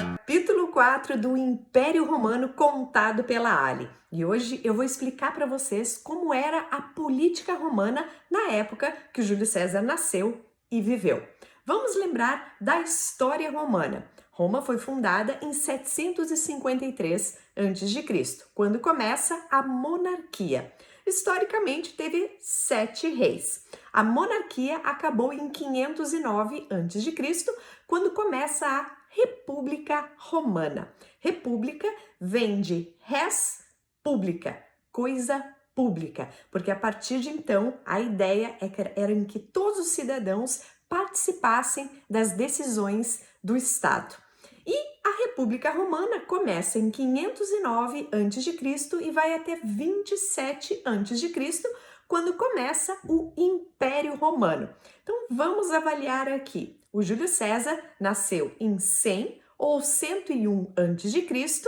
Capítulo 4 do Império Romano contado pela Ali. E hoje eu vou explicar para vocês como era a política romana na época que o Júlio César nasceu e viveu. Vamos lembrar da história romana. Roma foi fundada em 753 a.C., quando começa a monarquia. Historicamente, teve 7 reis. A monarquia acabou em 509 a.C., quando começa a República Romana. República vem de res publica, coisa pública, porque a partir de então a ideia era em que todos os cidadãos participassem das decisões do Estado. E a República Romana começa em 509 a.C. e vai até 27 a.C., quando começa o Império Romano. Então vamos avaliar aqui. O Júlio César nasceu em 100 ou 101 a.C.,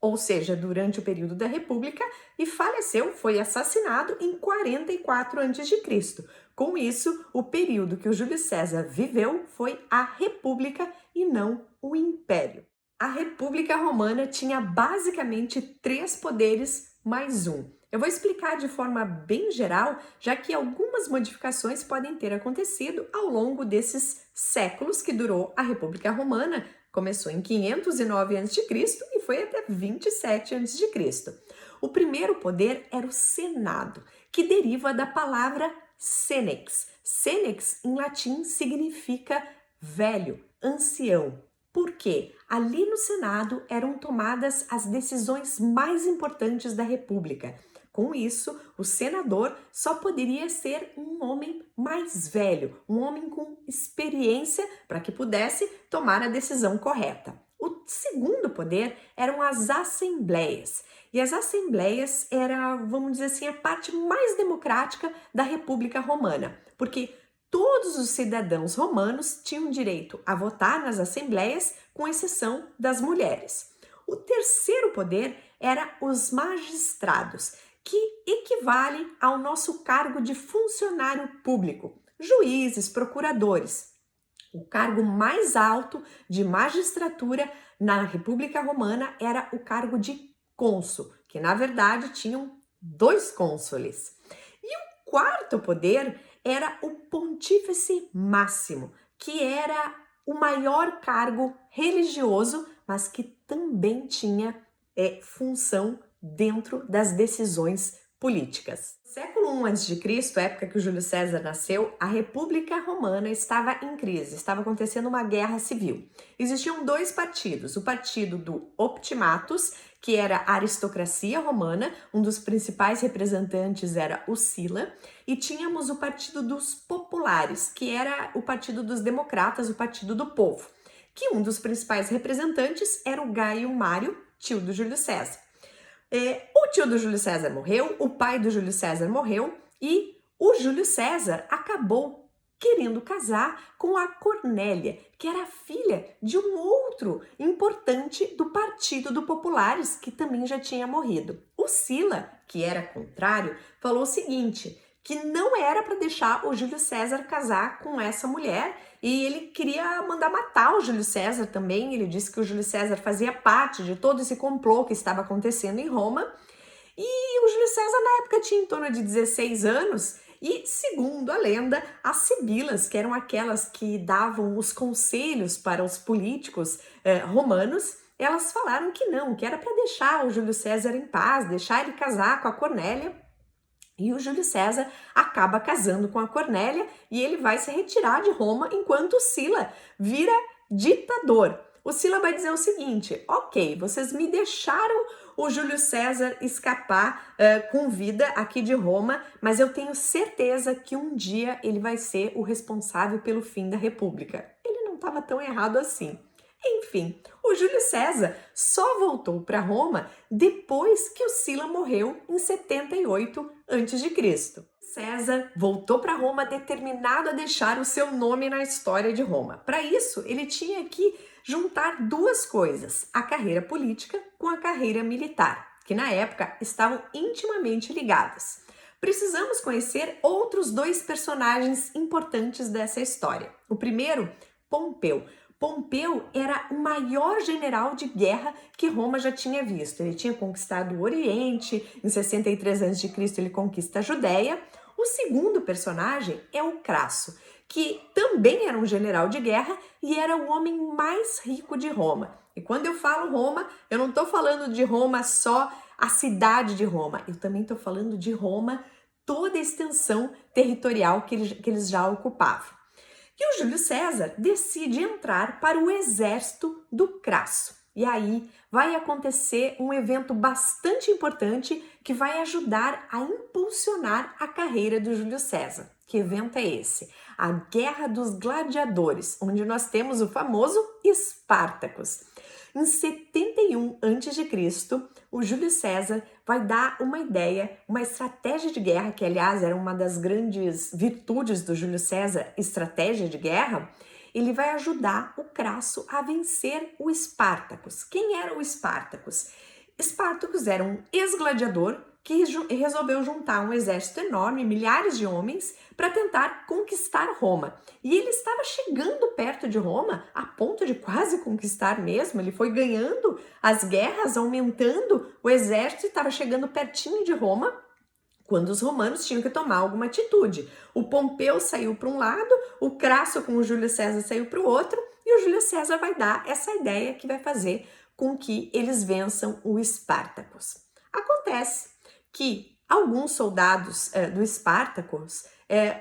ou seja, durante o período da República, e faleceu, foi assassinado em 44 a.C. Com isso, o período que o Júlio César viveu foi a República e não o Império. A República Romana tinha basicamente 3 poderes mais um. Eu vou explicar de forma bem geral, já que algumas modificações podem ter acontecido ao longo desses séculos que durou a República Romana. Começou em 509 a.C. e foi até 27 a.C. O primeiro poder era o Senado, que deriva da palavra senex. Senex, em latim, significa velho, ancião. Por quê? Ali no Senado eram tomadas as decisões mais importantes da República. Com isso, o senador só poderia ser um homem mais velho, um homem com experiência para que pudesse tomar a decisão correta. O segundo poder eram as assembleias. E as assembleias era, vamos dizer assim, a parte mais democrática da República Romana, porque todos os cidadãos romanos tinham direito a votar nas assembleias, com exceção das mulheres. O terceiro poder era os magistrados, que equivale ao nosso cargo de funcionário público, juízes, procuradores. O cargo mais alto de magistratura na República Romana era o cargo de cônsul, que na verdade tinham 2 cônsules. E o quarto poder era o pontífice máximo, que era o maior cargo religioso, mas que também tinha função dentro das decisões políticas. No século I a.C., época que o Júlio César nasceu, a República Romana estava em crise, estava acontecendo uma guerra civil. Existiam 2 partidos, o partido do Optimatus, que era a aristocracia romana, um dos principais representantes era o Sila, e tínhamos o partido dos populares, que era o partido dos democratas, o partido do povo, que um dos principais representantes era o Gaio Mário, tio do Júlio César. O tio do Júlio César morreu, o pai do Júlio César morreu e o Júlio César acabou querendo casar com a Cornélia, que era filha de um outro importante do Partido do Populares, que também já tinha morrido. O Sila, que era contrário, falou o seguinte, que não era para deixar o Júlio César casar com essa mulher e ele queria mandar matar o Júlio César também. Ele disse que o Júlio César fazia parte de todo esse complô que estava acontecendo em Roma. E o Júlio César na época tinha em torno de 16 anos e, segundo a lenda, as sibilas, que eram aquelas que davam os conselhos para os políticos romanos, elas falaram que não, que era para deixar o Júlio César em paz, deixar ele casar com a Cornélia. E o Júlio César acaba casando com a Cornélia e ele vai se retirar de Roma enquanto o Sila vira ditador. O Sila vai dizer o seguinte, ok, vocês me deixaram o Júlio César escapar com vida aqui de Roma, mas eu tenho certeza que um dia ele vai ser o responsável pelo fim da República. Ele não estava tão errado assim. Enfim, o Júlio César só voltou para Roma depois que o Sila morreu em 78 a.C. César voltou para Roma determinado a deixar o seu nome na história de Roma. Para isso, ele tinha que juntar 2 coisas, a carreira política com a carreira militar, que na época estavam intimamente ligadas. Precisamos conhecer outros 2 personagens importantes dessa história. O primeiro, Pompeu. Pompeu era o maior general de guerra que Roma já tinha visto. Ele tinha conquistado o Oriente, em 63 a.C. ele conquista a Judéia. O segundo personagem é o Crasso, que também era um general de guerra e era o homem mais rico de Roma. E quando eu falo Roma, eu não estou falando de Roma só a cidade de Roma, eu também estou falando de Roma, toda a extensão territorial que eles já ocupavam. E o Júlio César decide entrar para o exército do Crasso. E aí vai acontecer um evento bastante importante que vai ajudar a impulsionar a carreira do Júlio César. Que evento é esse? A Guerra dos Gladiadores, onde nós temos o famoso Espartacus. Em 71 a.C., o Júlio César vai dar uma ideia, uma estratégia de guerra, que aliás era uma das grandes virtudes do Júlio César, estratégia de guerra. Ele vai ajudar o Crasso a vencer o Espartacus. Quem era o Espartacus? Espartacus era um ex-gladiador que resolveu juntar um exército enorme, milhares de homens, para tentar conquistar Roma. E ele estava chegando perto de Roma, a ponto de quase conquistar mesmo. Ele foi ganhando as guerras, aumentando o exército e estava chegando pertinho de Roma, quando os romanos tinham que tomar alguma atitude. O Pompeu saiu para um lado, o Crasso com o Júlio César saiu para o outro, e o Júlio César vai dar essa ideia que vai fazer com que eles vençam o Espartacus. Acontece que alguns soldados do Espartacus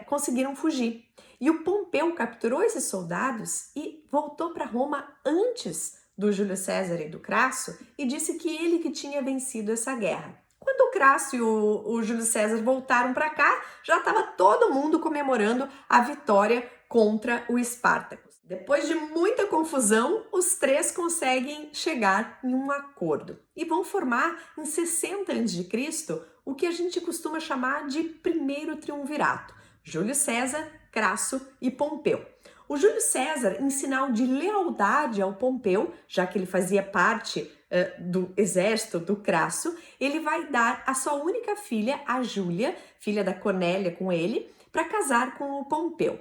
conseguiram fugir. E o Pompeu capturou esses soldados e voltou para Roma antes do Júlio César e do Crasso e disse que ele que tinha vencido essa guerra. Quando o Crasso e o Júlio César voltaram para cá, já estava todo mundo comemorando a vitória contra o Espartacus. Depois de muita confusão, os três conseguem chegar em um acordo e vão formar em 60 a.C. o que a gente costuma chamar de primeiro triunvirato: Júlio César, Crasso e Pompeu. O Júlio César, em sinal de lealdade ao Pompeu, já que ele fazia parte do exército do Crasso, ele vai dar a sua única filha, a Júlia, filha da Cornélia com ele, para casar com o Pompeu.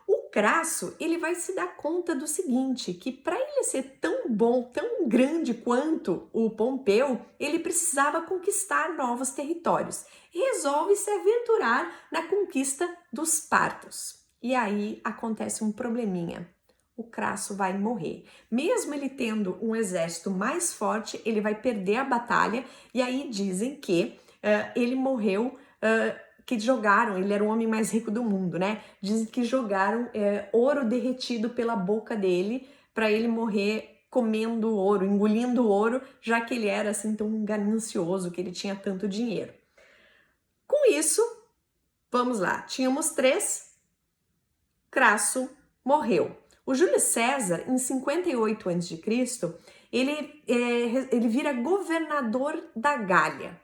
O Crasso, ele vai se dar conta do seguinte, que para ele ser tão bom, tão grande quanto o Pompeu, ele precisava conquistar novos territórios. E resolve se aventurar na conquista dos partos. E aí acontece um probleminha. O Crasso vai morrer. Mesmo ele tendo um exército mais forte, ele vai perder a batalha. E aí dizem que ele morreu... que jogaram, ele era o homem mais rico do mundo, né? Dizem que jogaram ouro derretido pela boca dele para ele morrer comendo ouro, engolindo ouro, já que ele era assim tão ganancioso, que ele tinha tanto dinheiro. Com isso, vamos lá, tínhamos 3, Crasso morreu. O Júlio César, em 58 a.C., ele vira governador da Gália.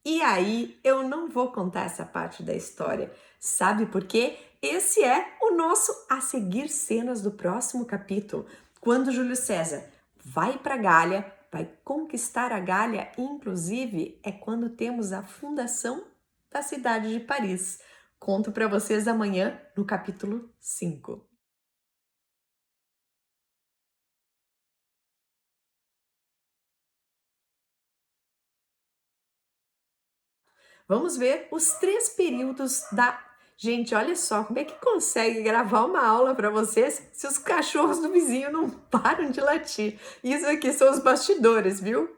E aí, eu não vou contar essa parte da história. Sabe por quê? Esse é o nosso a seguir cenas do próximo capítulo. Quando Júlio César vai para a Gália, vai conquistar a Gália, inclusive é quando temos a fundação da cidade de Paris. Conto para vocês amanhã no capítulo 5. Vamos ver os 3 períodos da... Gente, olha só, como é que consegue gravar uma aula para vocês se os cachorros do vizinho não param de latir? Isso aqui são os bastidores, viu?